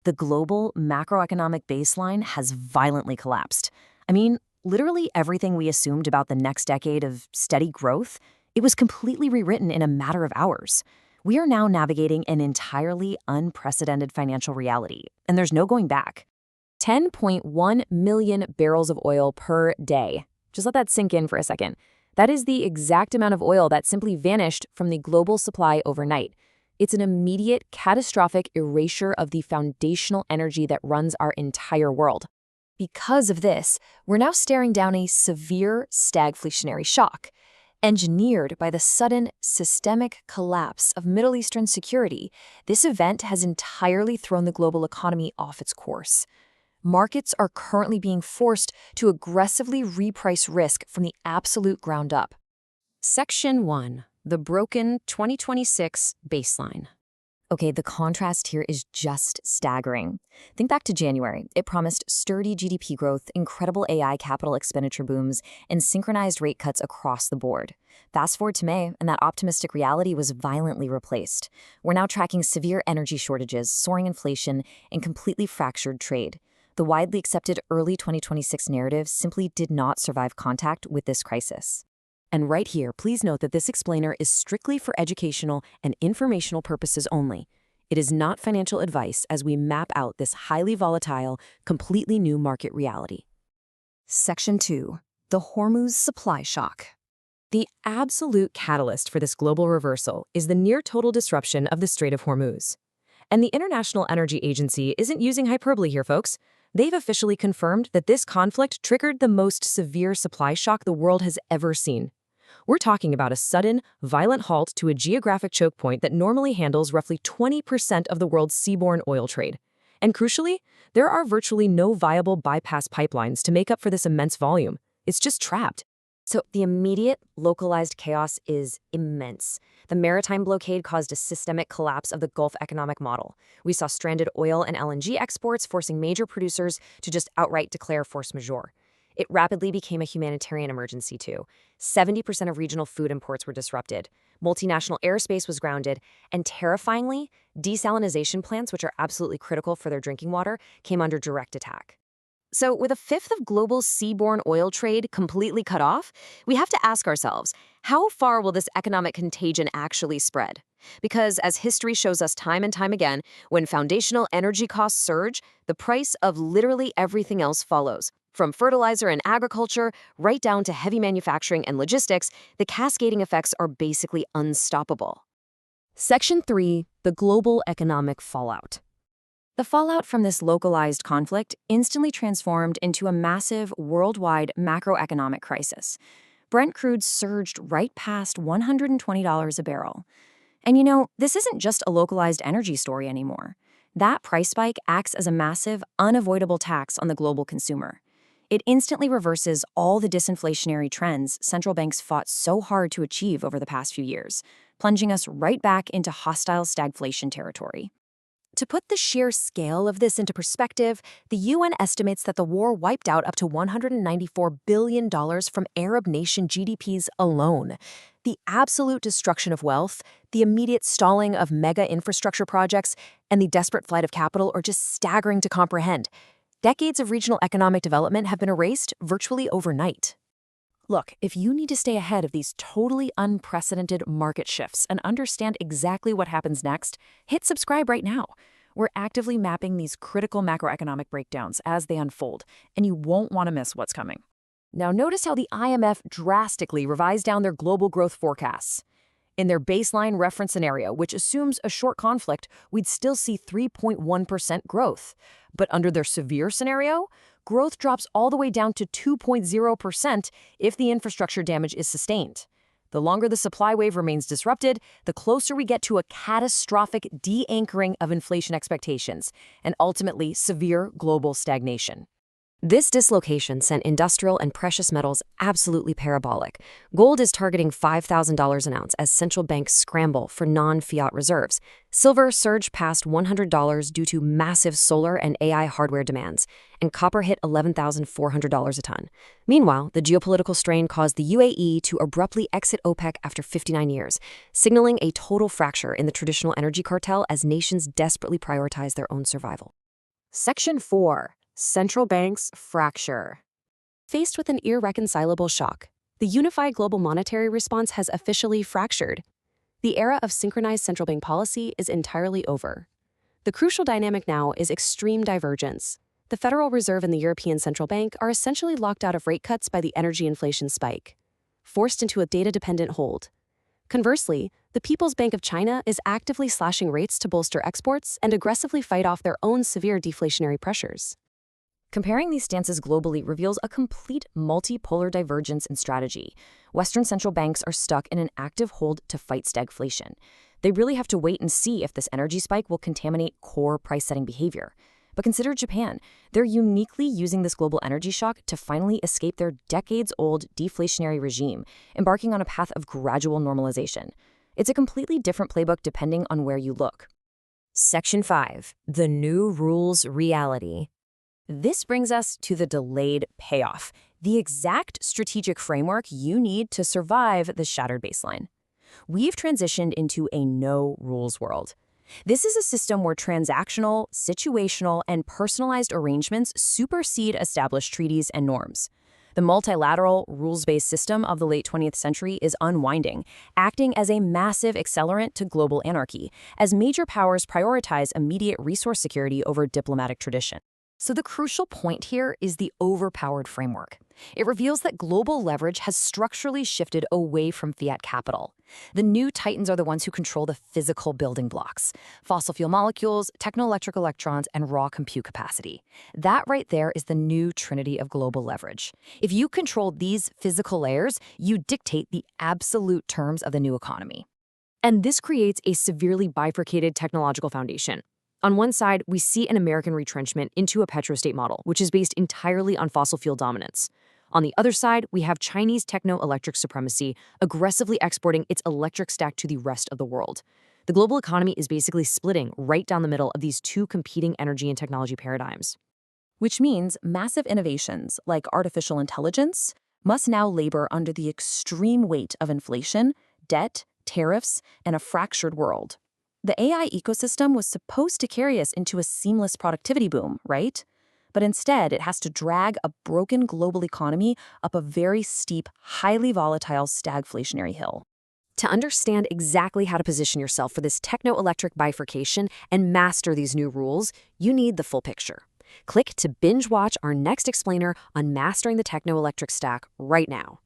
The global macroeconomic baseline has violently collapsed. I mean, literally everything we assumed about the next decade of steady growth, it was completely rewritten in a matter of hours. We are now navigating an entirely unprecedented financial reality, and there's no going back. 10.1 million barrels of oil per day. Just let that sink in for a second. That is the exact amount of oil that simply vanished from the global supply overnight. It's an immediate, catastrophic erasure of the foundational energy that runs our entire world. Because of this, we're now staring down a severe stagflationary shock, engineered by the sudden systemic collapse of Middle Eastern security. This event has entirely thrown the global economy off its course. Markets are currently being forced to aggressively reprice risk from the absolute ground up. Section 1. The broken 2026 baseline. Okay, the contrast here is just staggering. Think back to January. It promised sturdy GDP growth, incredible AI capital expenditure booms, and synchronized rate cuts across the board. Fast forward to May, and that optimistic reality was violently replaced. We're now tracking severe energy shortages, soaring inflation, and completely fractured trade. The widely accepted early 2026 narrative simply did not survive contact with this crisis. And right here, please note that this explainer is strictly for educational and informational purposes only. It is not financial advice as we map out this highly volatile, completely new market reality. Section 2. The Hormuz supply shock. The absolute catalyst for this global reversal is the near-total disruption of the Strait of Hormuz. And the International Energy Agency isn't using hyperbole here, folks. They've officially confirmed that this conflict triggered the most severe supply shock the world has ever seen. We're talking about a sudden, violent halt to a geographic choke point that normally handles roughly 20% of the world's seaborne oil trade. And crucially, there are virtually no viable bypass pipelines to make up for this immense volume. It's just trapped. So the immediate, localized chaos is immense. The maritime blockade caused a systemic collapse of the Gulf economic model. We saw stranded oil and LNG exports forcing major producers to just outright declare force majeure. It rapidly became a humanitarian emergency, too. 70% of regional food imports were disrupted. Multinational airspace was grounded, and terrifyingly, desalination plants, which are absolutely critical for their drinking water, came under direct attack. So with a fifth of global seaborne oil trade completely cut off, we have to ask ourselves, how far will this economic contagion actually spread? Because as history shows us time and time again, when foundational energy costs surge, the price of literally everything else follows. From fertilizer and agriculture, right down to heavy manufacturing and logistics, the cascading effects are basically unstoppable. Section 3. The global economic fallout. The fallout from this localized conflict instantly transformed into a massive worldwide macroeconomic crisis. Brent crude surged right past $120 a barrel. And you know, this isn't just a localized energy story anymore. That price spike acts as a massive, unavoidable tax on the global consumer. It instantly reverses all the disinflationary trends central banks fought so hard to achieve over the past few years, plunging us right back into hostile stagflation territory. To put the sheer scale of this into perspective, the UN estimates that the war wiped out up to $194 billion from Arab nation GDPs alone. The absolute destruction of wealth, the immediate stalling of mega infrastructure projects, and the desperate flight of capital are just staggering to comprehend. Decades of regional economic development have been erased virtually overnight. Look, if you need to stay ahead of these totally unprecedented market shifts and understand exactly what happens next, hit subscribe right now. We're actively mapping these critical macroeconomic breakdowns as they unfold, and you won't want to miss what's coming. Now notice how the IMF drastically revised down their global growth forecasts. In their baseline reference scenario, which assumes a short conflict, we'd still see 3.1% growth. But under their severe scenario, growth drops all the way down to 2.0% if the infrastructure damage is sustained. The longer the supply wave remains disrupted, the closer we get to a catastrophic de-anchoring of inflation expectations and ultimately severe global stagnation. This dislocation sent industrial and precious metals absolutely parabolic. Gold is targeting $5,000 an ounce as central banks scramble for non-fiat reserves. Silver surged past $100 due to massive solar and AI hardware demands, and copper hit $11,400 a ton. Meanwhile, the geopolitical strain caused the UAE to abruptly exit OPEC after 59 years, signaling a total fracture in the traditional energy cartel as nations desperately prioritize their own survival. Section 4. Central Banks Fracture. Faced with an irreconcilable shock, the unified global monetary response has officially fractured. The era of synchronized central bank policy is entirely over. The crucial dynamic now is extreme divergence. The Federal Reserve and the European Central Bank are essentially locked out of rate cuts by the energy inflation spike, forced into a data-dependent hold. Conversely, the People's Bank of China is actively slashing rates to bolster exports and aggressively fight off their own severe deflationary pressures. Comparing these stances globally reveals a complete multipolar divergence in strategy. Western central banks are stuck in an active hold to fight stagflation. They really have to wait and see if this energy spike will contaminate core price-setting behavior. But consider Japan. They're uniquely using this global energy shock to finally escape their decades-old deflationary regime, embarking on a path of gradual normalization. It's a completely different playbook depending on where you look. Section 5. The New Rules Reality. This brings us to the delayed payoff, the exact strategic framework you need to survive the shattered baseline. We've transitioned into a no-rules world. This is a system where transactional, situational, and personalized arrangements supersede established treaties and norms. The multilateral, rules-based system of the late 20th century is unwinding, acting as a massive accelerant to global anarchy, as major powers prioritize immediate resource security over diplomatic tradition. So the crucial point here is the overpowered framework. It reveals that global leverage has structurally shifted away from fiat capital. The new titans are the ones who control the physical building blocks: fossil fuel molecules, technoelectric electrons, and raw compute capacity. That right there is the new trinity of global leverage. If you control these physical layers, you dictate the absolute terms of the new economy. And this creates a severely bifurcated technological foundation. On one side, we see an American retrenchment into a petrostate model, which is based entirely on fossil fuel dominance. On the other side, we have Chinese techno-electric supremacy, aggressively exporting its electric stack to the rest of the world. The global economy is basically splitting right down the middle of these two competing energy and technology paradigms. Which means massive innovations like artificial intelligence must now labor under the extreme weight of inflation, debt, tariffs, and a fractured world. The AI ecosystem was supposed to carry us into a seamless productivity boom, right? But instead, it has to drag a broken global economy up a very steep, highly volatile stagflationary hill. To understand exactly how to position yourself for this techno-electric bifurcation and master these new rules, you need the full picture. Click to binge watch our next explainer on mastering the techno-electric stack right now.